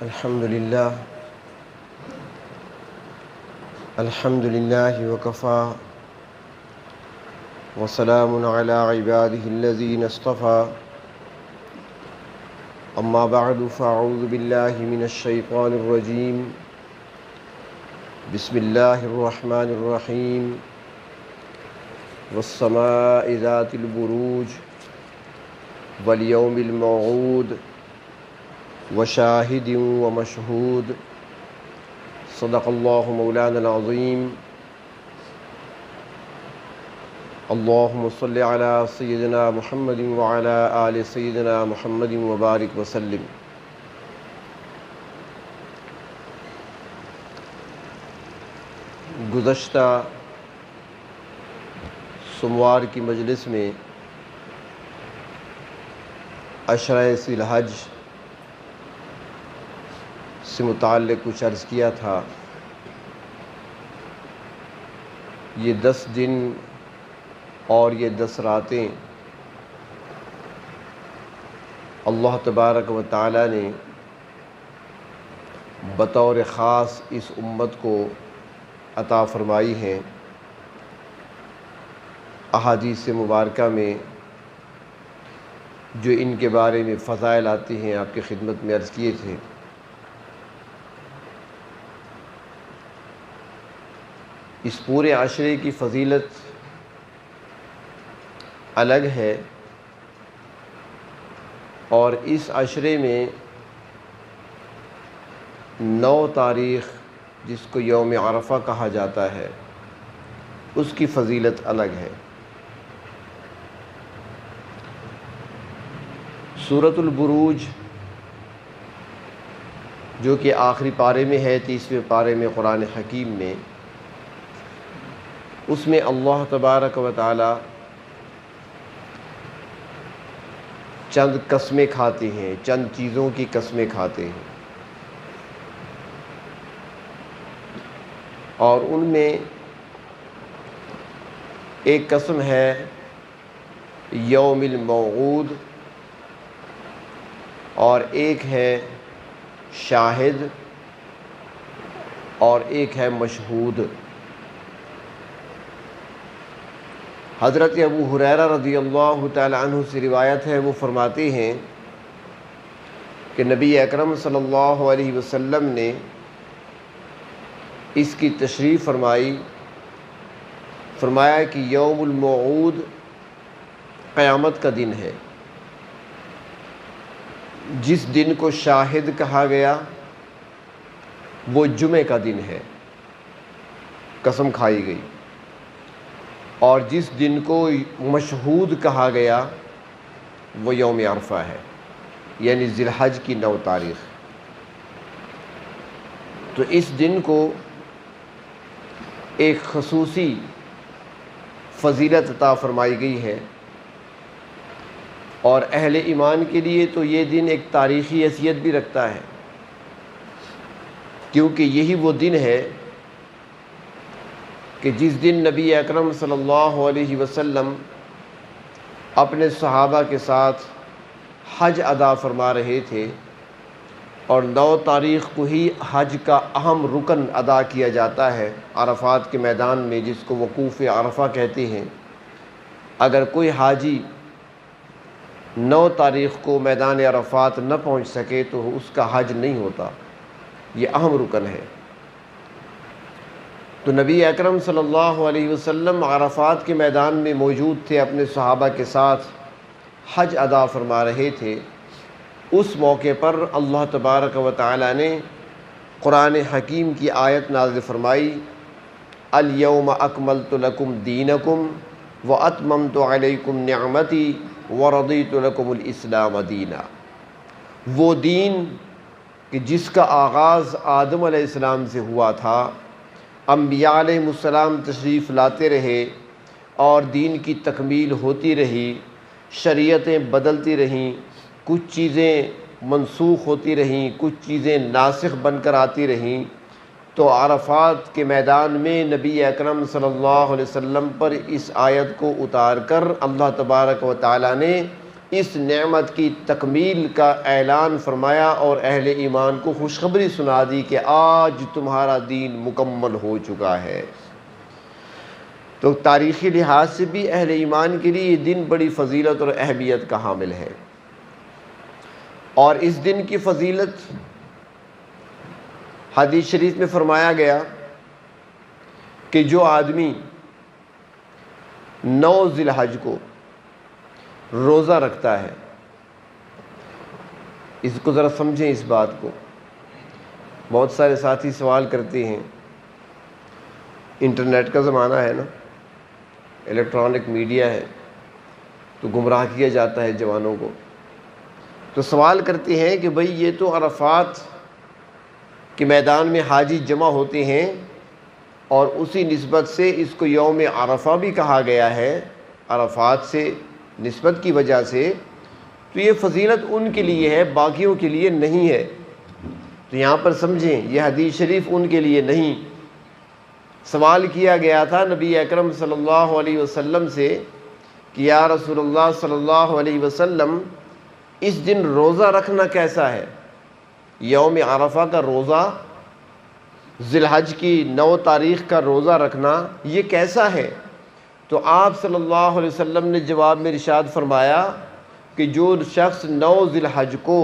الحمد لله وكفى وسلام على عباده الذين اصطفى أما بعد فأعوذ بالله من الشيطان الرجيم بسم الله الرحمن الرحيم والسماء ذات البروج واليوم الموعود وشاهد ومشهود صدق الله مولانا العظيم اللهم صل على سيدنا محمد وعلى آل سيدنا محمد وبارك وسلم۔ گزشتہ سوموار کی مجلس میں عشرہ ذی الحج سے متعلق کچھ عرض کیا تھا۔ یہ 10 دن اور یہ 10 راتیں اللہ تبارک و تعالی نے بطور خاص اس امت کو عطا فرمائی ہیں۔ احادیث مبارکہ میں جو ان کے بارے میں فضائل آتے ہیں آپ کی خدمت میں عرض کیے تھے۔ اس پورے عشرے کی فضیلت الگ ہے، اور اس عشرے میں 9 تاریخ جس کو یوم عرفہ کہا جاتا ہے اس کی فضیلت الگ ہے۔ سورۃ البروج جو کہ آخری پارے میں ہے، 30ویں پارے میں قرآن حکیم میں، اس میں اللہ تبارک و تعالی چند قسمیں کھاتے ہیں، چند چیزوں کی قسمیں کھاتے ہیں، اور ان میں ایک قسم ہے یوم الموعود، اور ایک ہے شاہد، اور ایک ہے مشہود۔ حضرت ابو ہریرہ رضی اللہ تعالی عنہ سے روایت ہے، وہ فرماتے ہیں کہ نبی اکرم صلی اللہ علیہ وسلم نے اس کی تشریح فرمایا کہ یوم الموعود قیامت کا دن ہے۔ جس دن کو شاہد کہا گیا وہ جمعے کا دن ہے، قسم کھائی گئی، اور جس دن کو مشہود کہا گیا وہ یوم عرفہ ہے، یعنی ذی الحج کی 9 تاریخ۔ تو اس دن کو ایک خصوصی فضیلت عطا فرمائی گئی ہے، اور اہل ایمان کے لیے تو یہ دن ایک تاریخی حیثیت بھی رکھتا ہے، کیونکہ یہی وہ دن ہے کہ جس دن نبی اکرم صلی اللہ علیہ وسلم اپنے صحابہ کے ساتھ حج ادا فرما رہے تھے، اور 9 تاریخ کو ہی حج کا اہم رکن ادا کیا جاتا ہے عرفات کے میدان میں، جس کو وقوف عرفہ کہتے ہیں۔ اگر کوئی حاجی 9 تاریخ کو میدان عرفات نہ پہنچ سکے تو اس کا حج نہیں ہوتا، یہ اہم رکن ہے۔ تو نبی اکرم صلی اللہ علیہ وسلم عرفات کے میدان میں موجود تھے، اپنے صحابہ کے ساتھ حج ادا فرما رہے تھے۔ اس موقع پر اللہ تبارک و تعالی نے قرآن حکیم کی آیت نازل فرمائی، الیوم اکملت لکم دینکم واتممت علیکم نعمتی ورضیت لکم الاسلام دینا۔ وہ دین کہ جس کا آغاز آدم علیہ السلام سے ہوا تھا، انبیاء علیہ السلام تشریف لاتے رہے اور دین کی تکمیل ہوتی رہی، شریعتیں بدلتی رہیں، کچھ چیزیں منسوخ ہوتی رہیں، کچھ چیزیں ناسخ بن کر آتی رہیں، تو عرفات کے میدان میں نبی اکرم صلی اللہ علیہ وسلم پر اس آیت کو اتار کر اللہ تبارک و تعالی نے اس نعمت کی تکمیل کا اعلان فرمایا اور اہل ایمان کو خوشخبری سنا دی کہ آج تمہارا دین مکمل ہو چکا ہے۔ تو تاریخی لحاظ سے بھی اہل ایمان کے لیے یہ دن بڑی فضیلت اور اہمیت کا حامل ہے، اور اس دن کی فضیلت حدیث شریف میں فرمایا گیا کہ جو آدمی 9 ذی الحج کو روزہ رکھتا ہے، اس کو ذرا سمجھیں اس بات کو۔ بہت سارے ساتھی سوال کرتے ہیں، انٹرنیٹ کا زمانہ ہے نا، الیکٹرانک میڈیا ہے، تو گمراہ کیا جاتا ہے جوانوں کو، تو سوال کرتے ہیں کہ بھئی یہ تو عرفات کے میدان میں حاجی جمع ہوتے ہیں اور اسی نسبت سے اس کو یوم عرفہ بھی کہا گیا ہے، عرفات سے نسبت کی وجہ سے، تو یہ فضیلت ان کے لیے ہے، باقیوں کے لیے نہیں ہے۔ تو یہاں پر سمجھیں، یہ حدیث شریف ان کے لیے نہیں۔ سوال کیا گیا تھا نبی اکرم صلی اللہ علیہ وسلم سے کہ یا رسول اللہ صلی اللہ علیہ وسلم، اس دن روزہ رکھنا کیسا ہے؟ یوم عرفہ کا روزہ، ذی الحج کی 9 تاریخ کا روزہ رکھنا، یہ کیسا ہے؟ تو آپ صلی اللہ علیہ وسلم نے جواب میں ارشاد فرمایا کہ جو شخص 9 ذی الحج کو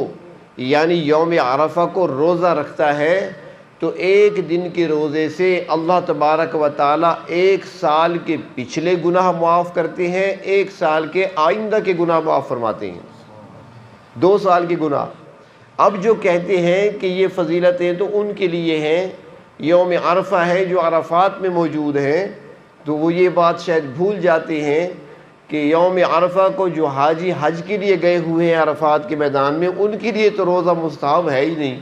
یعنی یوم عرفہ کو روزہ رکھتا ہے تو ایک دن کے روزے سے اللہ تبارک و تعالیٰ 1 سال کے پچھلے گناہ معاف کرتے ہیں، 1 سال کے آئندہ کے گناہ معاف فرماتے ہیں، 2 سال کے گناہ۔ اب جو کہتے ہیں کہ یہ فضیلتیں تو ان کے لیے ہیں، یوم عرفہ ہے جو عرفات میں موجود ہیں، تو وہ یہ بات شاید بھول جاتے ہیں کہ یوم عرفہ کو جو حاجی حج کے لیے گئے ہوئے ہیں عرفات کے میدان میں، ان کے لیے تو روزہ مستحب ہے ہی نہیں۔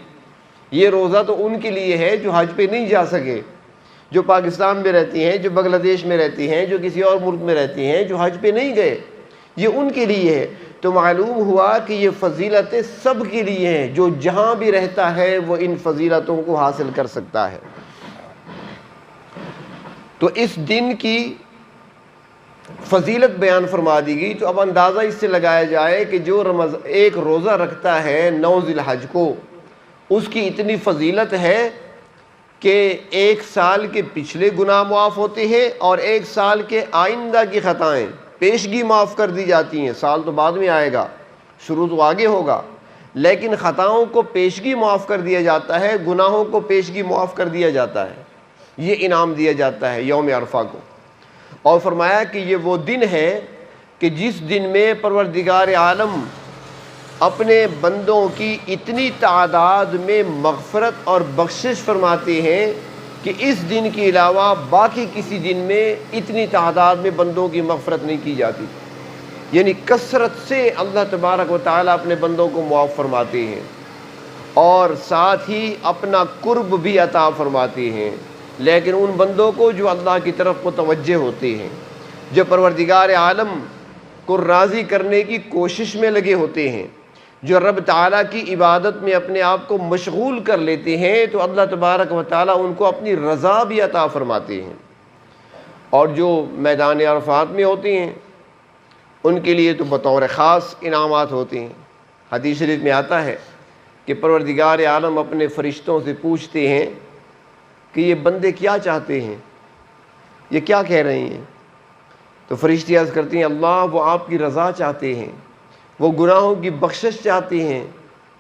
یہ روزہ تو ان کے لیے ہے جو حج پہ نہیں جا سکے، جو پاکستان میں رہتی ہیں، جو بنگلہ دیش میں رہتی ہیں، جو کسی اور ملک میں رہتی ہیں، جو حج پہ نہیں گئے، یہ ان کے لیے ہے۔ تو معلوم ہوا کہ یہ فضیلتیں سب کے لیے ہیں، جو جہاں بھی رہتا ہے وہ ان فضیلتوں کو حاصل کر سکتا ہے۔ تو اس دن کی فضیلت بیان فرما دی گئی، تو اب اندازہ اس سے لگایا جائے کہ جو ایک روزہ رکھتا ہے 9 ذی الحج کو، اس کی اتنی فضیلت ہے کہ 1 سال کے پچھلے گناہ معاف ہوتے ہیں اور 1 سال کے آئندہ کی خطائیں پیشگی معاف کر دی جاتی ہیں۔ سال تو بعد میں آئے گا، شروع تو آگے ہوگا، لیکن خطاؤں کو پیشگی معاف کر دیا جاتا ہے، گناہوں کو پیشگی معاف کر دیا جاتا ہے، یہ انعام دیا جاتا ہے یوم عرفہ کو۔ اور فرمایا کہ یہ وہ دن ہے کہ جس دن میں پروردگار عالم اپنے بندوں کی اتنی تعداد میں مغفرت اور بخشش فرماتے ہیں کہ اس دن کے علاوہ باقی کسی دن میں اتنی تعداد میں بندوں کی مغفرت نہیں کی جاتی، یعنی کثرت سے اللہ تبارک و تعالیٰ اپنے بندوں کو معاف فرماتے ہیں اور ساتھ ہی اپنا قرب بھی عطا فرماتے ہیں، لیکن ان بندوں کو جو اللہ کی طرف متوجہ ہوتے ہیں، جو پروردگار عالم کو راضی کرنے کی کوشش میں لگے ہوتے ہیں، جو رب تعالیٰ کی عبادت میں اپنے آپ کو مشغول کر لیتے ہیں، تو اللہ تبارک و تعالیٰ ان کو اپنی رضا بھی عطا فرماتے ہیں۔ اور جو میدان عرفات میں ہوتے ہیں ان کے لیے تو بطور خاص انعامات ہوتے ہیں۔ حدیث شریف میں آتا ہے کہ پروردگار عالم اپنے فرشتوں سے پوچھتے ہیں کہ یہ بندے کیا چاہتے ہیں، یہ کیا کہہ رہے ہیں؟ تو فرشتے عرض کرتے ہیں اللہ وہ آپ کی رضا چاہتے ہیں، وہ گناہوں کی بخشش چاہتے ہیں،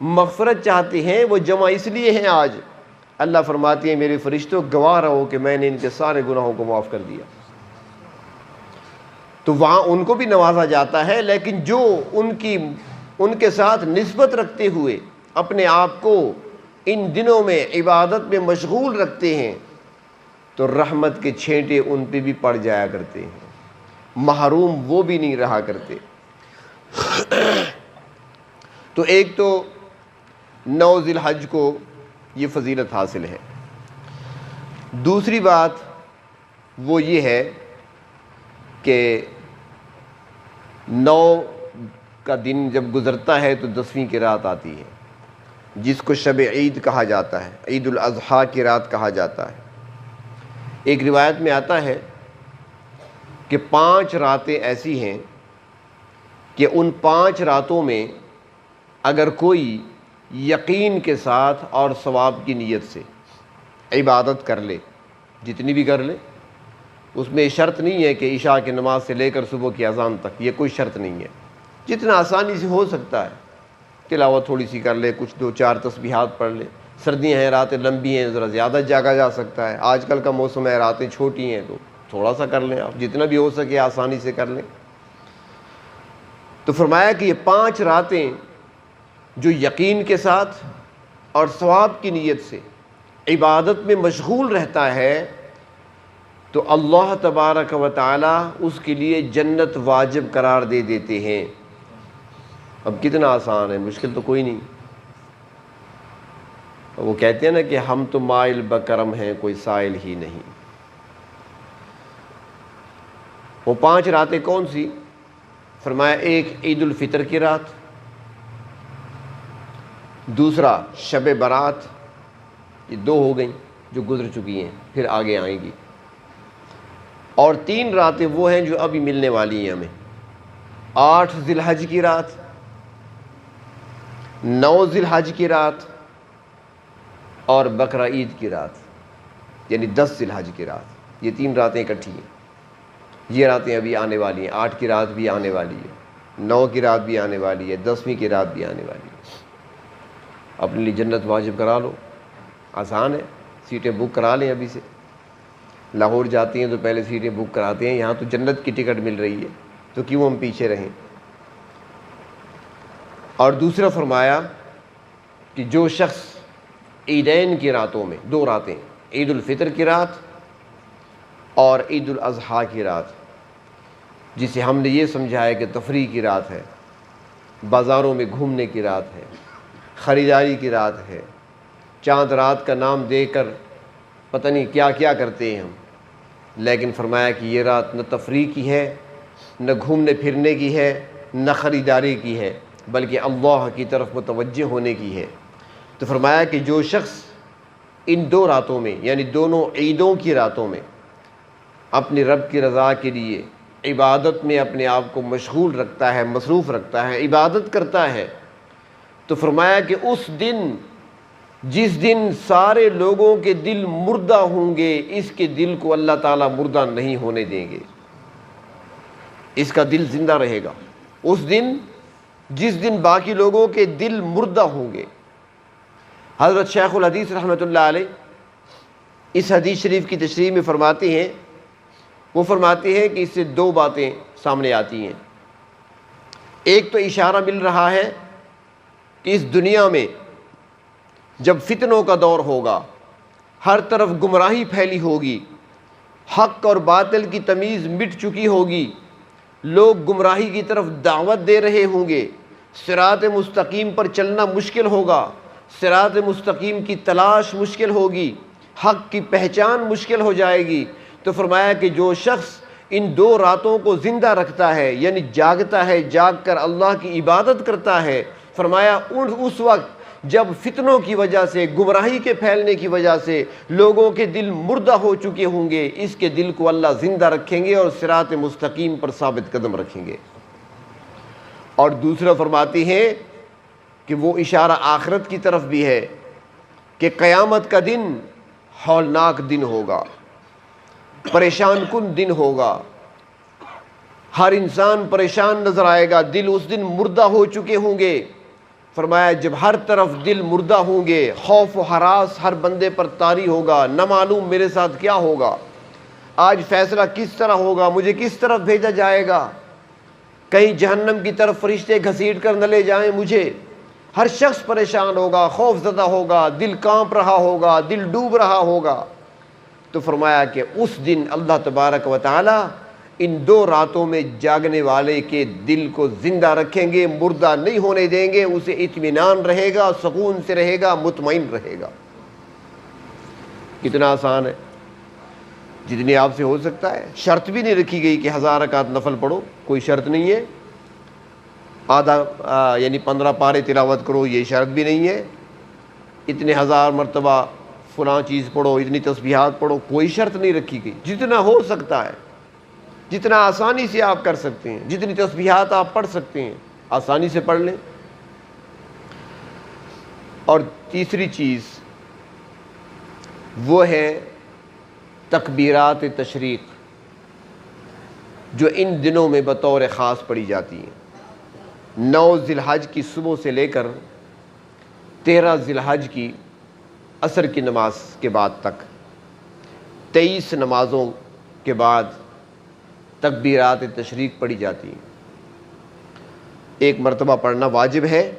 مغفرت چاہتے ہیں، وہ جمع اس لیے ہیں آج۔ اللہ فرماتے ہیں میرے فرشتوں گواہ رہو کہ میں نے ان کے سارے گناہوں کو معاف کر دیا۔ تو وہاں ان کو بھی نوازا جاتا ہے، لیکن جو ان کے ساتھ نسبت رکھتے ہوئے اپنے آپ کو ان دنوں میں عبادت میں مشغول رکھتے ہیں تو رحمت کے چھینٹے ان پہ بھی پڑ جایا کرتے ہیں، محروم وہ بھی نہیں رہا کرتے۔ تو ایک تو 9 ذی الحج کو یہ فضیلت حاصل ہے۔ دوسری بات وہ یہ ہے کہ 9 کا دن جب گزرتا ہے تو 10ویں کی رات آتی ہے، جس کو شب عید کہا جاتا ہے، عید الاضحیٰ کی رات کہا جاتا ہے۔ ایک روایت میں آتا ہے کہ 5 راتیں ایسی ہیں کہ ان 5 راتوں میں اگر کوئی یقین کے ساتھ اور ثواب کی نیت سے عبادت کر لے، جتنی بھی کر لے، اس میں شرط نہیں ہے کہ عشاء کی نماز سے لے کر صبح کی اذان تک، یہ کوئی شرط نہیں ہے، جتنا آسانی سے ہو سکتا ہے، تلاوت تھوڑی سی کر لے، کچھ 2-4 تسبیحات پڑھ لے، سردیاں ہیں، راتیں لمبی ہیں، ذرا زیادہ جاگا جا سکتا ہے، آج کل کا موسم ہے، راتیں چھوٹی ہیں، تو تھوڑا سا کر لیں، آپ جتنا بھی ہو سکے آسانی سے کر لیں۔ تو فرمایا کہ یہ 5 راتیں جو یقین کے ساتھ اور ثواب کی نیت سے عبادت میں مشغول رہتا ہے تو اللہ تبارک و تعالی اس کے لیے جنت واجب قرار دے دیتے ہیں۔ اب کتنا آسان ہے، مشکل تو کوئی نہیں۔ وہ کہتے ہیں نا کہ ہم تو مائل بکرم ہیں، کوئی سائل ہی نہیں۔ وہ 5 راتیں کون سی؟ فرمایا ایک عید الفطر کی رات، دوسرا شب برات، یہ 2 ہو گئیں جو گزر چکی ہیں، پھر آگے آئیں گی، اور 3 راتیں وہ ہیں جو ابھی ملنے والی ہیں ہمیں، 8 ذی الحج کی رات، 9 ذی الحج کی رات اور بقرہ عید کی رات، یعنی 10 ذی الحج کی رات۔ یہ 3 راتیں اکٹھی ہیں، یہ راتیں ابھی آنے والی ہیں، 8 کی رات بھی آنے والی ہے، 9 کی رات بھی آنے والی ہے، 10ویں کی رات بھی آنے والی ہے۔ اپنے لیے جنت واجب کرا لو، آسان ہے، سیٹیں بک کرا لیں ابھی سے۔ لاہور جاتی ہیں تو پہلے سیٹیں بک کراتے ہیں، یہاں تو جنت کی ٹکٹ مل رہی ہے، تو کیوں ہم پیچھے رہیں۔ اور دوسرا فرمایا کہ جو شخص عیدین کی راتوں میں، 2 راتیں، عید الفطر کی رات اور عید الاضحیٰ کی رات، جسے ہم نے یہ سمجھا ہے کہ تفریح کی رات ہے، بازاروں میں گھومنے کی رات ہے، خریداری کی رات ہے، چاند رات کا نام دے کر پتہ نہیں کیا کیا کرتے ہیں ہم، لیکن فرمایا کہ یہ رات نہ تفریح کی ہے، نہ گھومنے پھرنے کی ہے، نہ خریداری کی ہے، بلکہ اللہ کی طرف متوجہ ہونے کی ہے۔ تو فرمایا کہ جو شخص ان 2 راتوں میں، یعنی دونوں عیدوں کی راتوں میں، اپنی رب کی رضا کے لیے عبادت میں اپنے آپ کو مشغول رکھتا ہے، مصروف رکھتا ہے، عبادت کرتا ہے، تو فرمایا کہ اس دن، جس دن سارے لوگوں کے دل مردہ ہوں گے، اس کے دل کو اللہ تعالیٰ مردہ نہیں ہونے دیں گے، اس کا دل زندہ رہے گا۔ اس دن جس دن باقی لوگوں کے دل مردہ ہوں گے۔ حضرت شیخ الحدیث رحمۃ اللہ علیہ اس حدیث شریف کی تشریح میں فرماتے ہیں، وہ فرماتے ہیں کہ اس سے 2 باتیں سامنے آتی ہیں۔ ایک تو اشارہ مل رہا ہے کہ اس دنیا میں جب فتنوں کا دور ہوگا، ہر طرف گمراہی پھیلی ہوگی، حق اور باطل کی تمیز مٹ چکی ہوگی، لوگ گمراہی کی طرف دعوت دے رہے ہوں گے، صراط مستقیم پر چلنا مشکل ہوگا، صراط مستقیم کی تلاش مشکل ہوگی، حق کی پہچان مشکل ہو جائے گی۔ تو فرمایا کہ جو شخص ان 2 راتوں کو زندہ رکھتا ہے، یعنی جاگتا ہے، جاگ کر اللہ کی عبادت کرتا ہے، فرمایا اس وقت جب فتنوں کی وجہ سے، گمراہی کے پھیلنے کی وجہ سے لوگوں کے دل مردہ ہو چکے ہوں گے، اس کے دل کو اللہ زندہ رکھیں گے اور صراط مستقیم پر ثابت قدم رکھیں گے۔ اور دوسرا فرماتی ہیں کہ وہ اشارہ آخرت کی طرف بھی ہے کہ قیامت کا دن ہولناک دن ہوگا، پریشان کن دن ہوگا، ہر انسان پریشان نظر آئے گا، دل اس دن مردہ ہو چکے ہوں گے۔ فرمایا جب ہر طرف دل مردہ ہوں گے، خوف و ہراس ہر بندے پر طاری ہوگا، نہ معلوم میرے ساتھ کیا ہوگا، آج فیصلہ کس طرح ہوگا، مجھے کس طرف بھیجا جائے گا، کہیں جہنم کی طرف فرشتے گھسیٹ کر نہ لے جائیں مجھے۔ ہر شخص پریشان ہوگا، خوف زدہ ہوگا، دل کانپ رہا ہوگا، دل ڈوب رہا ہوگا۔ تو فرمایا کہ اس دن اللہ تبارک و تعالی ان 2 راتوں میں جاگنے والے کے دل کو زندہ رکھیں گے، مردہ نہیں ہونے دیں گے، اسے اطمینان رہے گا، سکون سے رہے گا، مطمئن رہے گا۔ کتنا آسان ہے، جتنی آپ سے ہو سکتا ہے۔ شرط بھی نہیں رکھی گئی کہ 1000 رکعت نفل پڑھو، کوئی شرط نہیں ہے۔ آدھا یعنی 15 پارے تلاوت کرو، یہ شرط بھی نہیں ہے۔ اتنے 1000 مرتبہ فلاں چیز پڑھو، اتنی تسبیحات پڑھو، کوئی شرط نہیں رکھی گئی، جتنا ہو سکتا ہے جتنا آسانی سے آپ کر سکتے ہیں، جتنی تسبیحات آپ پڑھ سکتے ہیں آسانی سے پڑھ لیں۔ اور تیسری چیز وہ ہے تکبیرات تشریق، جو ان دنوں میں بطور خاص پڑھی جاتی ہیں۔ 9 ذی الحج کی صبح سے لے کر 13 ذی الحج کی عصر کی نماز کے بعد تک 23 نمازوں کے بعد تکبیرات تشریق پڑھی جاتی ہیں۔ ایک مرتبہ پڑھنا واجب ہے،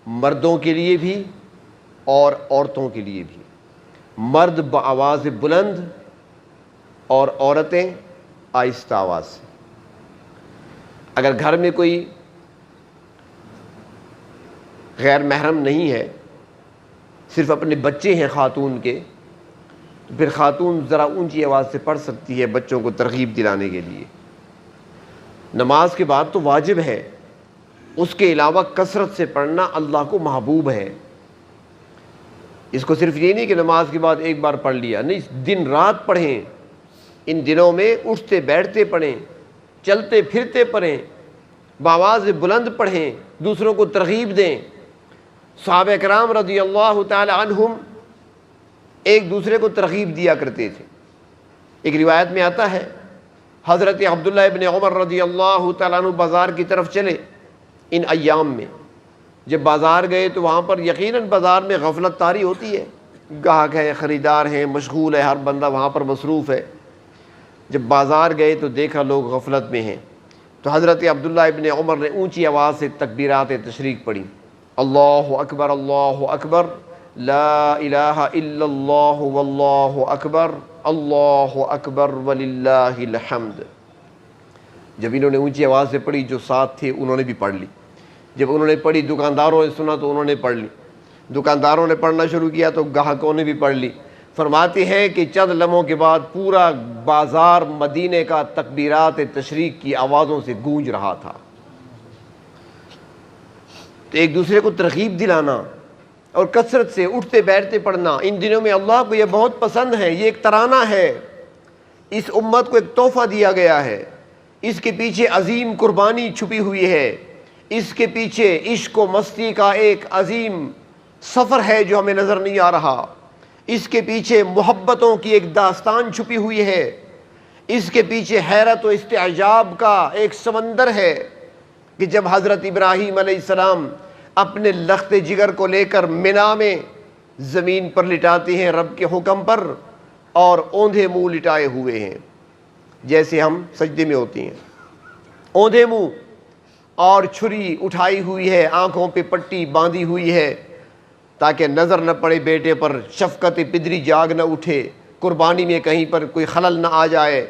مردوں کے لیے بھی اور عورتوں کے لیے بھی۔ مرد بآواز بلند اور عورتیں آہستہ آواز سے۔ اگر گھر میں کوئی غیر محرم نہیں ہے، صرف اپنے بچے ہیں خاتون کے، تو پھر خاتون ذرا اونچی آواز سے پڑھ سکتی ہے بچوں کو ترغیب دلانے کے لیے۔ نماز کے بعد تو واجب ہے، اس کے علاوہ کثرت سے پڑھنا اللہ کو محبوب ہے۔ اس کو صرف یہ نہیں کہ نماز کے بعد ایک بار پڑھ لیا، نہیں، دن رات پڑھیں۔ ان دنوں میں اٹھتے بیٹھتے پڑھیں، چلتے پھرتے پڑھیں، بآواز بلند پڑھیں، دوسروں کو ترغیب دیں۔ صحابہ کرام رضی اللہ تعالی عنہم ایک دوسرے کو ترغیب دیا کرتے تھے۔ ایک روایت میں آتا ہے حضرت عبداللہ ابن عمر رضی اللہ تعالیٰ عنہ بازار کی طرف چلے ان ایام میں۔ جب بازار گئے تو وہاں پر یقیناً بازار میں غفلت طاری ہوتی ہے، گاہک ہے، خریدار ہیں، مشغول ہے، ہر بندہ وہاں پر مصروف ہے۔ جب بازار گئے تو دیکھا لوگ غفلت میں ہیں، تو حضرت عبداللہ ابن عمر نے اونچی آواز سے تکبیرات تشریق پڑھی، اللہ اکبر اللہ اکبر، لا الہ الا اللہ واللہ اکبر، اللہ اکبر وللہ الحمد۔ جب انہوں نے اونچی آواز سے پڑھی، جو ساتھ تھے انہوں نے بھی پڑھ لی۔ جب انہوں نے پڑھی، دکانداروں نے سنا تو انہوں نے پڑھ لی۔ دکانداروں نے پڑھنا شروع کیا تو گاہکوں نے بھی پڑھ لی۔ فرماتے ہیں کہ چند لمحوں کے بعد پورا بازار مدینے کا تکبیرات تشریق کی آوازوں سے گونج رہا تھا۔ تو ایک دوسرے کو ترغیب دلانا اور کثرت سے اٹھتے بیٹھتے پڑھنا ان دنوں میں اللہ کو یہ بہت پسند ہے۔ یہ ایک ترانہ ہے، اس امت کو ایک تحفہ دیا گیا ہے، اس کے پیچھے عظیم قربانی چھپی ہوئی ہے، اس کے پیچھے عشق و مستی کا ایک عظیم سفر ہے جو ہمیں نظر نہیں آ رہا، اس کے پیچھے محبتوں کی ایک داستان چھپی ہوئی ہے، اس کے پیچھے حیرت و استعجاب کا ایک سمندر ہے کہ جب حضرت ابراہیم علیہ السلام اپنے لخت جگر کو لے کر منا میں زمین پر لٹاتے ہیں رب کے حکم پر، اور اوندھے منہ لٹائے ہوئے ہیں جیسے ہم سجدے میں ہوتے ہیں، اوندھے منہ، اور چھری اٹھائی ہوئی ہے، آنکھوں پہ پٹی باندھی ہوئی ہے تاکہ نظر نہ پڑے بیٹے پر، شفقت پدری جاگ نہ اٹھے، قربانی میں کہیں پر کوئی خلل نہ آ جائے۔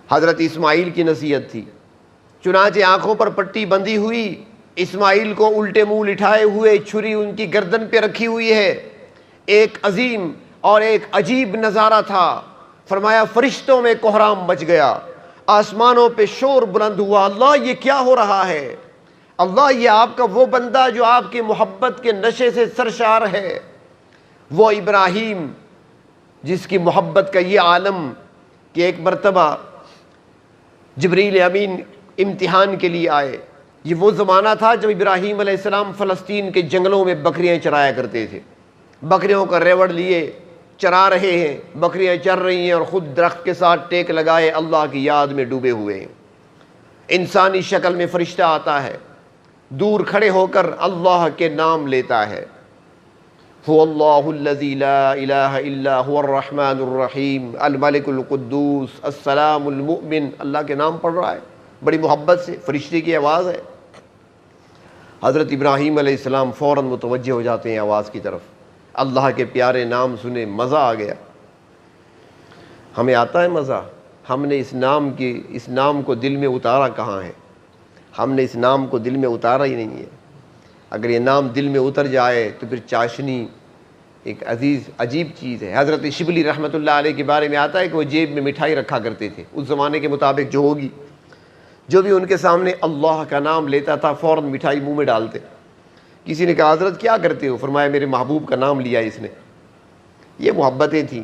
حضرت اسماعیل کی نصیحت تھی، چنانچہ آنکھوں پر پٹی بندھی ہوئی، اسماعیل کو الٹے منہ لٹھائے ہوئے، چھری ان کی گردن پہ رکھی ہوئی ہے۔ ایک عظیم اور ایک عجیب نظارہ تھا۔ فرمایا فرشتوں میں کوہرام مچ گیا، آسمانوں پہ شور بلند ہوا، اللہ یہ کیا ہو رہا ہے؟ اللہ یہ آپ کا وہ بندہ جو آپ کی محبت کے نشے سے سرشار ہے، وہ ابراہیم جس کی محبت کا یہ عالم کہ ایک مرتبہ جبریل امین امتحان کے لیے آئے۔ یہ وہ زمانہ تھا جب ابراہیم علیہ السلام فلسطین کے جنگلوں میں بکریاں چرایا کرتے تھے، بکریوں کا ریوڑ لیے چرا رہے ہیں، بکریاں چر رہی ہیں اور خود درخت کے ساتھ ٹیک لگائے اللہ کی یاد میں ڈوبے ہوئے ہیں۔ انسانی شکل میں فرشتہ آتا ہے، دور کھڑے ہو کر اللہ کے نام لیتا ہے، هو اللہ الذی لا الہ الا هو الرحمن الرحیم الملک القدوس السلام المؤمن، اللہ کے نام پڑھ رہا ہے بڑی محبت سے، فرشتے کی آواز ہے۔ حضرت ابراہیم علیہ السلام فوراً متوجہ ہو جاتے ہیں آواز کی طرف، اللہ کے پیارے نام سنے، مزہ آ گیا۔ ہمیں آتا ہے مزہ؟ ہم نے اس نام کو دل میں اتارا کہاں ہے؟ ہم نے اس نام کو دل میں اتارا ہی نہیں ہے۔ اگر یہ نام دل میں اتر جائے تو پھر چاشنی ایک عجیب چیز ہے۔ حضرت شبلی رحمۃ اللہ علیہ کے بارے میں آتا ہے کہ وہ جیب میں مٹھائی رکھا کرتے تھے، اس زمانے کے مطابق جو ہوگی، جو بھی ان کے سامنے اللہ کا نام لیتا تھا فوراً مٹھائی منہ میں ڈالتے۔ کسی نے کہا حضرت کیا کرتے ہو؟ فرمایا میرے محبوب کا نام لیا اس نے۔ یہ محبتیں تھیں۔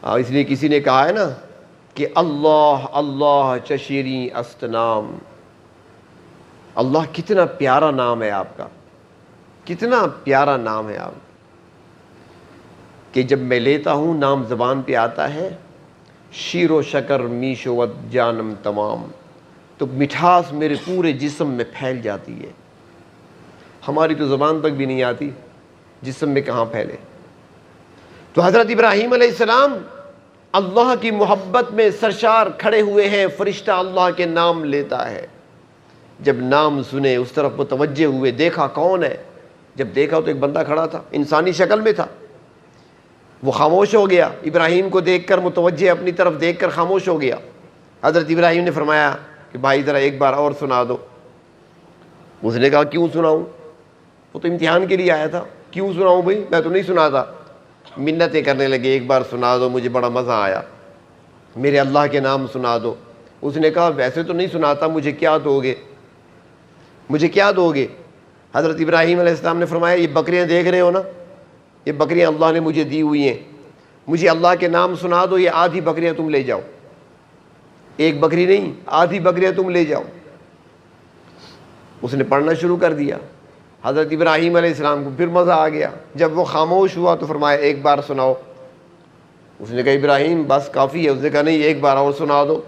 اس لیے کسی نے کہا ہے نا کہ اللہ اللہ چشیری استنام، اللہ کتنا پیارا نام ہے آپ کا، کتنا پیارا نام ہے آپ کہ جب میں لیتا ہوں نام زبان پہ آتا ہے، شیر و شکر میش و جانم تمام، تو مٹھاس میرے پورے جسم میں پھیل جاتی ہے. ہماری تو زبان تک بھی نہیں آتی، جسم میں کہاں پھیلے. تو حضرت ابراہیم علیہ السلام اللہ کی محبت میں سرشار کھڑے ہوئے ہیں، فرشتہ اللہ کے نام لیتا ہے. جب نام سنے اس طرف متوجہ ہوئے، دیکھا کون ہے. جب دیکھا تو ایک بندہ کھڑا تھا، انسانی شکل میں تھا. وہ خاموش ہو گیا، ابراہیم کو دیکھ کر متوجہ اپنی طرف دیکھ کر خاموش ہو گیا. حضرت ابراہیم نے فرمایا کہ بھائی ذرا ایک بار اور سنا دو. اس نے کہا کیوں سناؤں، وہ تو امتحان کے لیے آیا تھا، کیوں سناؤں بھائی، میں تو نہیں سناتا. منتیں کرنے لگے، ایک بار سنا دو، مجھے بڑا مزہ آیا، میرے اللہ کے نام سنا دو. اس نے کہا ویسے تو نہیں سناتا، مجھے کیا دو گے، مجھے کیا دو گے. حضرت ابراہیم علیہ السلام نے فرمایا یہ بکریاں دیکھ رہے ہو نا، یہ بکریاں اللہ نے مجھے دی ہوئی ہیں، مجھے اللہ کے نام سنا دو، یہ آدھی بکریاں تم لے جاؤ. ایک بکری نہیں، آدھی بکریاں تم لے جاؤ. اس نے پڑھنا شروع کر دیا. حضرت ابراہیم علیہ السلام کو پھر مزہ آ گیا. جب وہ خاموش ہوا تو فرمایا ایک بار سناؤ. اس نے کہا ابراہیم بس کافی ہے. اس نے کہا نہیں ایک بار اور سنا دو.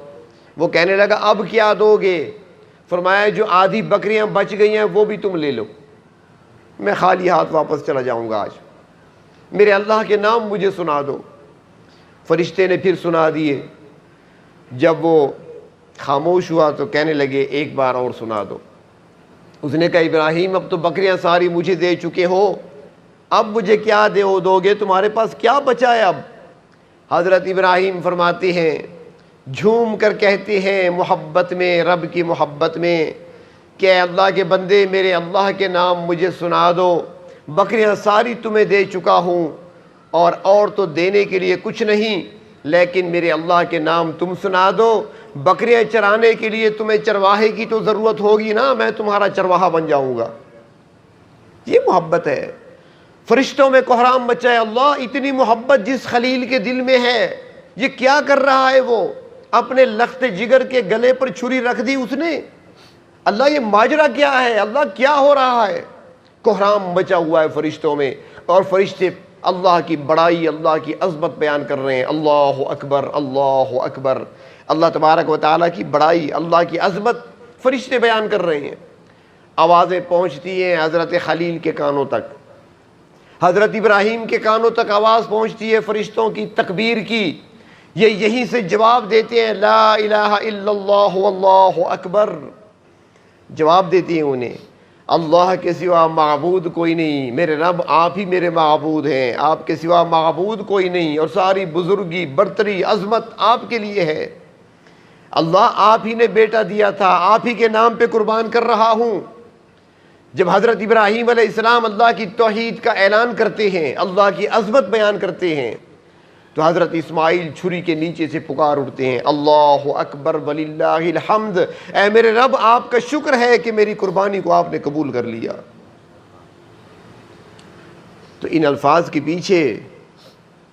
وہ کہنے لگا اب کیا دو گے. فرمایا جو آدھی بکریاں بچ گئی ہیں وہ بھی تم لے لو، میں خالی ہاتھ واپس چلا جاؤں گا، آج میرے اللہ کے نام مجھے سنا دو. فرشتے نے پھر سنا دیے. جب وہ خاموش ہوا تو کہنے لگے ایک بار اور سنا دو. اس نے کہا ابراہیم اب تو بکریاں ساری مجھے دے چکے ہو، اب مجھے کیا دو گے، تمہارے پاس کیا بچا ہے اب. حضرت ابراہیم فرماتے ہیں، جھوم کر کہتے ہیں محبت میں، رب کی محبت میں، کہ اے اللہ کے بندے میرے اللہ کے نام مجھے سنا دو. بکریاں ساری تمہیں دے چکا ہوں اور تو دینے کے لیے کچھ نہیں، لیکن میرے اللہ کے نام تم سنا دو. بکریاں چرانے کے لیے تمہیں چرواہے کی تو ضرورت ہوگی نا، میں تمہارا چرواہا بن جاؤں گا. یہ محبت ہے. فرشتوں میں کوہرام مچا ہے. اللہ اتنی محبت جس خلیل کے دل میں ہے، یہ کیا کر رہا ہے، وہ اپنے لخت جگر کے گلے پر چھری رکھ دی اس نے. اللہ یہ ماجرا کیا ہے، اللہ کیا ہو رہا ہے. کوہرام مچا ہوا ہے فرشتوں میں، اور فرشتے اللہ کی بڑائی، اللہ کی عظمت بیان کر رہے ہیں. اللہ اکبر اللہ اکبر. اللہ تبارک و تعالیٰ کی بڑائی، اللہ کی عظمت فرشتے بیان کر رہے ہیں. آوازیں پہنچتی ہیں حضرت خلیل کے کانوں تک، حضرت ابراہیم کے کانوں تک آواز پہنچتی ہے فرشتوں کی تکبیر کی. یہ یہیں سے جواب دیتے ہیں لا الہ الا اللہ واللہ اکبر. جواب دیتے ہیں انہیں اللہ کے سوا معبود کوئی نہیں، میرے رب آپ ہی میرے معبود ہیں، آپ کے سوا معبود کوئی نہیں، اور ساری بزرگی برتری عظمت آپ کے لیے ہے. اللہ آپ ہی نے بیٹا دیا تھا، آپ ہی کے نام پہ قربان کر رہا ہوں. جب حضرت ابراہیم علیہ السلام اللہ کی توحید کا اعلان کرتے ہیں، اللہ کی عظمت بیان کرتے ہیں، تو حضرت اسماعیل چھری کے نیچے سے پکار اٹھتے ہیں اللہ اکبر وللہ الحمد. اے میرے رب آپ کا شکر ہے کہ میری قربانی کو آپ نے قبول کر لیا. تو ان الفاظ کے پیچھے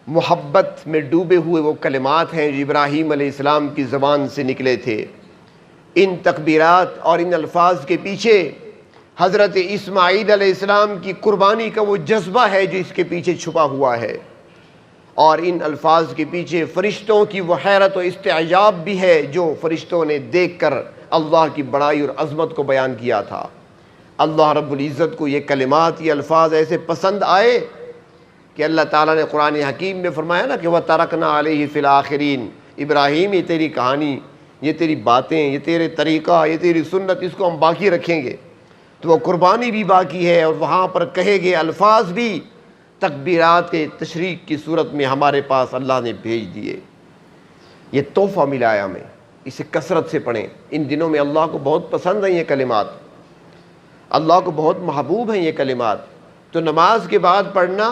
محبت میں ڈوبے ہوئے وہ کلمات ہیں جو ابراہیم علیہ السلام کی زبان سے نکلے تھے. ان تکبیرات اور ان الفاظ کے پیچھے حضرت اسماعیل علیہ السلام کی قربانی کا وہ جذبہ ہے جو اس کے پیچھے چھپا ہوا ہے. اور ان الفاظ کے پیچھے فرشتوں کی وہ حیرت و استعجاب بھی ہے جو فرشتوں نے دیکھ کر اللہ کی بڑائی اور عظمت کو بیان کیا تھا. اللہ رب العزت کو یہ کلمات، یہ الفاظ ایسے پسند آئے کہ اللہ تعالیٰ نے قرآن حکیم میں فرمایا نا کہ وَتَرَكْنَا عَلَيْهِ فِي الْآخِرِينَ. ابراہیم یہ تیری کہانی، یہ تیری باتیں، یہ تیرے طریقہ، یہ تیری سنت، اس کو ہم باقی رکھیں گے. تو وہ قربانی بھی باقی ہے، اور وہاں پر کہے گئے الفاظ بھی تکبیرات کے تشریق کی صورت میں ہمارے پاس اللہ نے بھیج دیے. یہ تحفہ ملا ہے ہمیں، اسے کثرت سے پڑھیں. ان دنوں میں اللہ کو بہت پسند ہیں یہ کلمات، اللہ کو بہت محبوب ہیں یہ کلمات. تو نماز کے بعد پڑھنا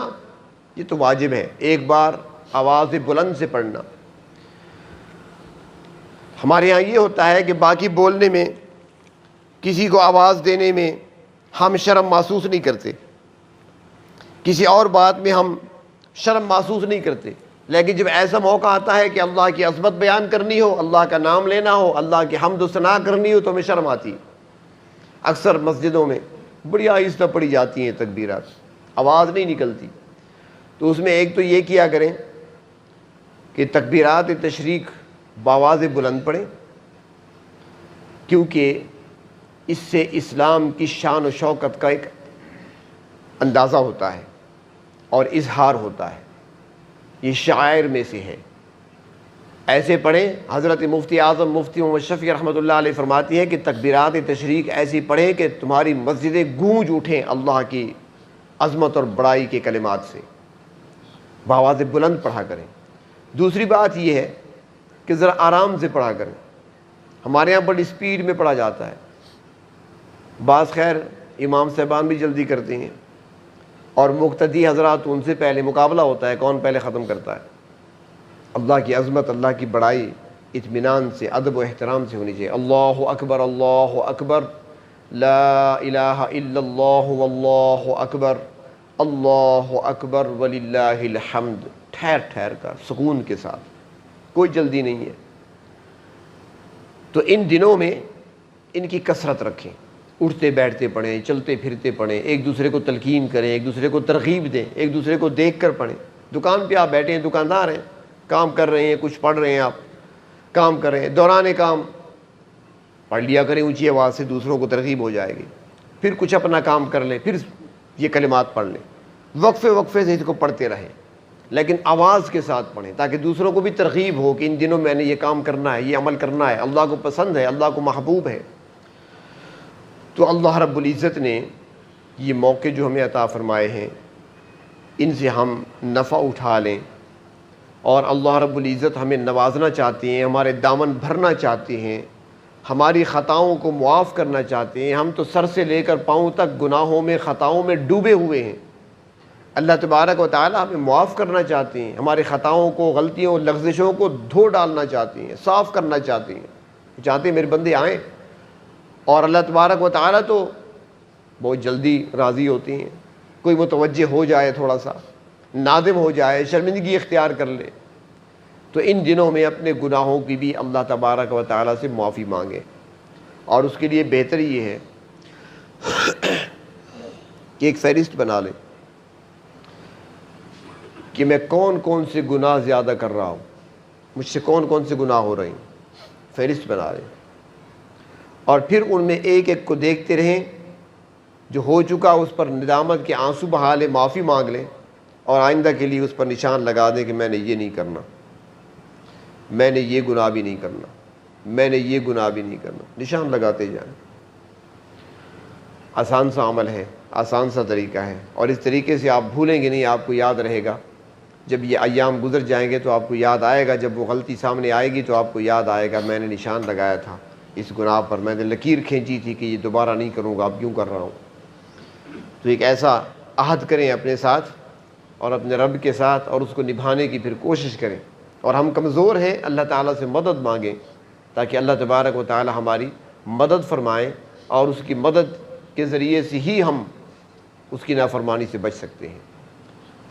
یہ تو واجب ہے، ایک بار آواز بلند سے پڑھنا. ہمارے ہاں یہ ہوتا ہے کہ باقی بولنے میں، کسی کو آواز دینے میں ہم شرم محسوس نہیں کرتے، کسی اور بات میں ہم شرم محسوس نہیں کرتے. لیکن جب ایسا موقع آتا ہے کہ اللہ کی عظمت بیان کرنی ہو، اللہ کا نام لینا ہو، اللہ کی حمد و ثنا کرنی ہو، تو ہمیں شرم آتی ہے۔ اکثر مسجدوں میں بڑی آہستہ پڑھی جاتی ہیں تکبیرات، آواز نہیں نکلتی۔ تو اس میں ایک تو یہ کیا کریں کہ تکبیرات تشریق بآواز بلند پڑھیں، کیونکہ اس سے اسلام کی شان و شوکت کا ایک اندازہ ہوتا ہے اور اظہار ہوتا ہے، یہ شعائر میں سے ہے۔ ایسے پڑھیں، حضرت مفتی اعظم مفتی محمد شفیع رحمۃ اللہ علیہ فرماتی ہیں کہ تکبیرات تشریق ایسی پڑھیں کہ تمہاری مسجدیں گونج اٹھیں اللہ کی عظمت اور بڑائی کے کلمات سے، بآواز بلند پڑھا کریں۔ دوسری بات یہ ہے کہ ذرا آرام سے پڑھا کریں۔ ہمارے یہاں بڑی اسپیڈ میں پڑھا جاتا ہے، بعض خیر امام صاحبان بھی جلدی کرتے ہیں اور مقتدی حضرات ان سے پہلے مقابلہ ہوتا ہے کون پہلے ختم کرتا ہے۔ اللہ کی عظمت، اللہ کی بڑائی اطمینان سے، ادب و احترام سے ہونی چاہیے۔ اللہ اکبر، اللہ اکبر، لا الہ الا اللہ واللہ اکبر، اللہ اکبر وللہ الحمد، ٹھہر ٹھہر کر سکون کے ساتھ، کوئی جلدی نہیں ہے۔ تو ان دنوں میں ان کی کثرت رکھیں، اٹھتے بیٹھتے پڑھیں، چلتے پھرتے پڑھیں، ایک دوسرے کو تلقین کریں، ایک دوسرے کو ترغیب دیں، ایک دوسرے کو دیکھ کر پڑھیں۔ دکان پہ آپ بیٹھے ہیں، دکاندار ہیں، کام کر رہے ہیں، کچھ پڑھ رہے ہیں، آپ کام کر رہے ہیں، دوران کام پڑھ لیا کریں اونچی آواز سے، دوسروں کو ترغیب ہو جائے گی۔ پھر کچھ اپنا کام کر لیں، پھر یہ کلمات پڑھ لیں، وقفے وقفے سے اس کو پڑھتے رہیں، لیکن آواز کے ساتھ پڑھیں تاکہ دوسروں کو بھی ترغیب ہو کہ ان دنوں میں نے یہ کام کرنا ہے، یہ عمل کرنا ہے، اللہ کو پسند ہے، اللہ کو محبوب ہے۔ تو اللہ رب العزت نے یہ موقع جو ہمیں عطا فرمائے ہیں، ان سے ہم نفع اٹھا لیں، اور اللہ رب العزت ہمیں نوازنا چاہتے ہیں، ہمارے دامن بھرنا چاہتے ہیں، ہماری خطاؤں کو معاف کرنا چاہتے ہیں۔ ہم تو سر سے لے کر پاؤں تک گناہوں میں، خطاؤں میں ڈوبے ہوئے ہیں۔ اللہ تبارک و تعالی ہمیں معاف کرنا چاہتے ہیں، ہماری خطاؤں کو، غلطیوں، لغزشوں کو دھو ڈالنا چاہتے ہیں، صاف کرنا چاہتے ہیں۔ چاہتے ہیں میرے بندے آئیں، اور اللہ تبارک و تعالی تو بہت جلدی راضی ہوتی ہیں، کوئی متوجہ ہو جائے، تھوڑا سا نادم ہو جائے، شرمندگی اختیار کر لے، تو ان دنوں میں اپنے گناہوں کی بھی اللہ تبارک و تعالی سے معافی مانگے۔ اور اس کے لیے بہتر یہ ہے کہ ایک فہرست بنا لیں کہ میں کون کون سے گناہ زیادہ کر رہا ہوں، مجھ سے کون کون سے گناہ ہو رہے ہیں، فہرست بنا لیں، اور پھر ان میں ایک ایک کو دیکھتے رہیں، جو ہو چکا اس پر ندامت کے آنسو بہا لیں، معافی مانگ لیں، اور آئندہ کے لیے اس پر نشان لگا دیں کہ میں نے یہ نہیں کرنا، میں نے یہ گناہ بھی نہیں کرنا، میں نے یہ گناہ بھی نہیں کرنا، نشان لگاتے جائیں۔ آسان سا عمل ہے، آسان سا طریقہ ہے، اور اس طریقے سے آپ بھولیں گے نہیں، آپ کو یاد رہے گا۔ جب یہ ایام گزر جائیں گے تو آپ کو یاد آئے گا، جب وہ غلطی سامنے آئے گی تو آپ کو یاد آئے گا میں نے نشان لگایا تھا اس گناہ پر، میں نے لکیر کھینچی تھی کہ یہ دوبارہ نہیں کروں گا، اب کیوں کر رہا ہوں۔ تو ایک ایسا عہد کریں اپنے ساتھ اور اپنے رب کے ساتھ، اور اس کو نبھانے کی پھر کوشش کریں۔ اور ہم کمزور ہیں، اللہ تعالیٰ سے مدد مانگیں تاکہ اللہ تبارک و تعالی ہماری مدد فرمائیں، اور اس کی مدد کے ذریعے سے ہی ہم اس کی نافرمانی سے بچ سکتے ہیں،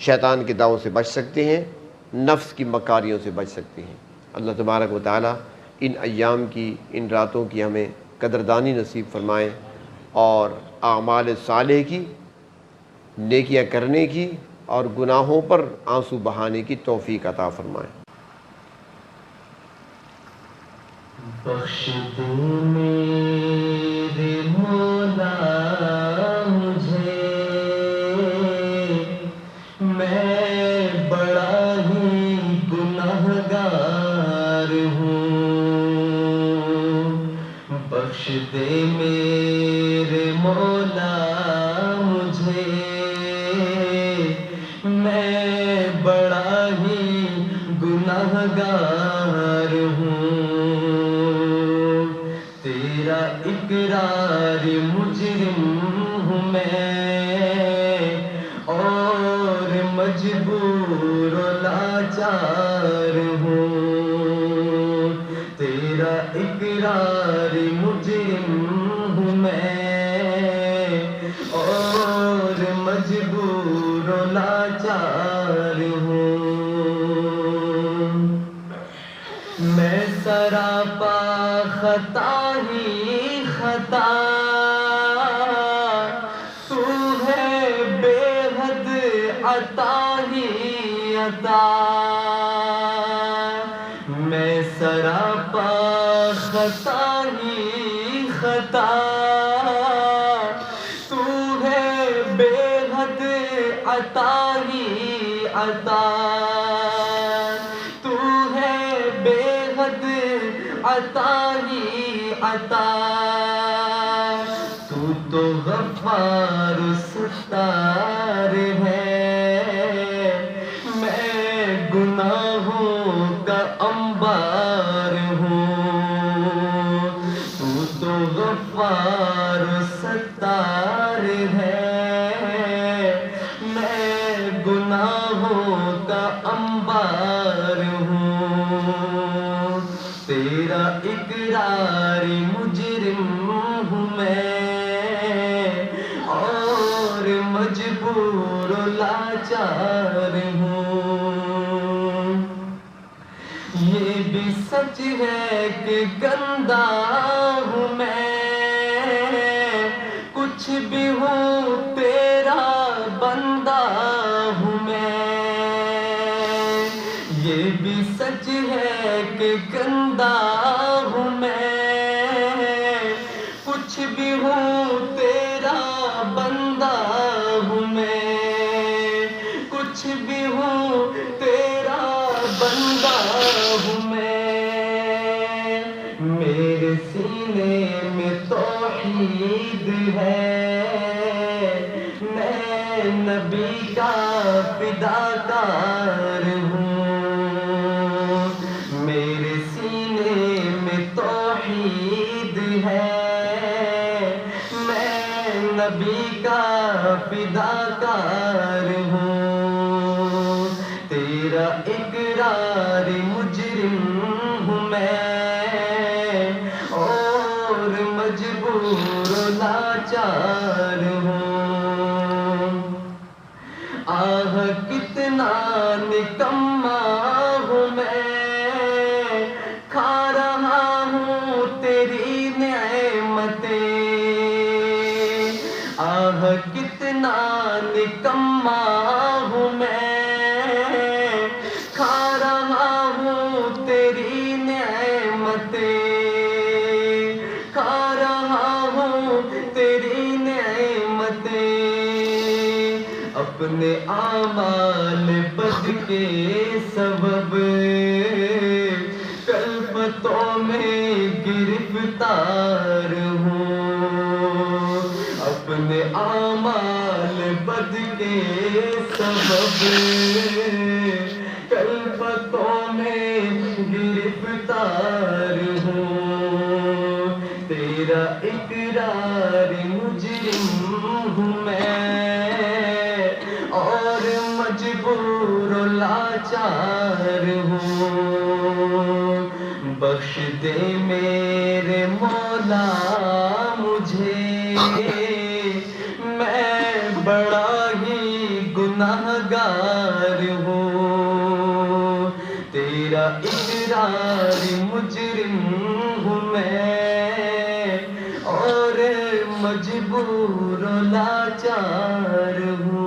شیطان کے داؤں سے بچ سکتے ہیں، نفس کی مکاریوں سے بچ سکتے ہیں۔ اللہ تبارک و تعالی ان ایام کی، ان راتوں کی ہمیں قدردانی نصیب فرمائیں، اور اعمال صالح کی، نیکیاں کرنے کی، اور گناہوں پر آنسو بہانے کی توفیق عطا فرمائیں۔ بخش دے میرے مولا مجھے، میں بڑا ہی گنہگار ہوں۔ بخش دے میرے مولا مجھے، میں بڑا ہی گنہگار ہوں۔ تیرا اقرار مجرم ہوں میں، اور مجبور و لاچار ہوں۔ تیرا اقرار مجرم ہوں میں، اور مجبور و لاچار ہوں۔ خطا ہی خطا، تو ہے بے حد عطا ہی عطا، میں سراپا خطا ہی خطا، تو ہے بے حد عطا ہی عطا، تو ہے بے حد عطا ہی عطا، تو غفار ستار ہے، میں گناہوں کا انبار ہوں، تو غفار ستار ہے، میں گناہوں کا انبار ہوں، تیرا اقرار مجرم ہوں میں، اور مجبور و لاچار ہوں، یہ بھی سچ ہے کہ گندا ہوں میں، کچھ بھی ہوں تیرا بندہ ہوں میں، یہ بھی سچ ہے کہ گندا ہوں میں، کچھ بھی ہوں تیرا بندہ ہوں میں، کچھ بھی ہوں تیرا بندہ ہوں میں، میرے سینے میں توحید ہے، میں نبی کا فداکار ہوں، میرے سینے میں توحید ہے، میں نبی کا فداکار ہوں، تیرا اقرار مجرم ہوں میں، اور مجبور و لاچار ہوں، آہ کتنا نکما ہوں میں، کھا رہا ہوں تیری نعمتیں، آہ کتنا نکما ہوں میں، کھا رہا ہوں تیری نعمتیں، کھا رہا ہوں تیری نعمتیں، اپنے اعمال بد کے سبب کلفتوں میں گرفتار ہوں، اپنے اعمال بد کے سبب کلفتوں میں گرفتار ہوں، تیرا اقرار مجرم ہوں میں، اور مجبور و لاچار ہوں، بخش دے میرے مولا مجھے، میں بڑا ہی گناہگار ہوں، تیرا اقرار مجرم ہوں میں، اور مجبور و لاچار ہوں۔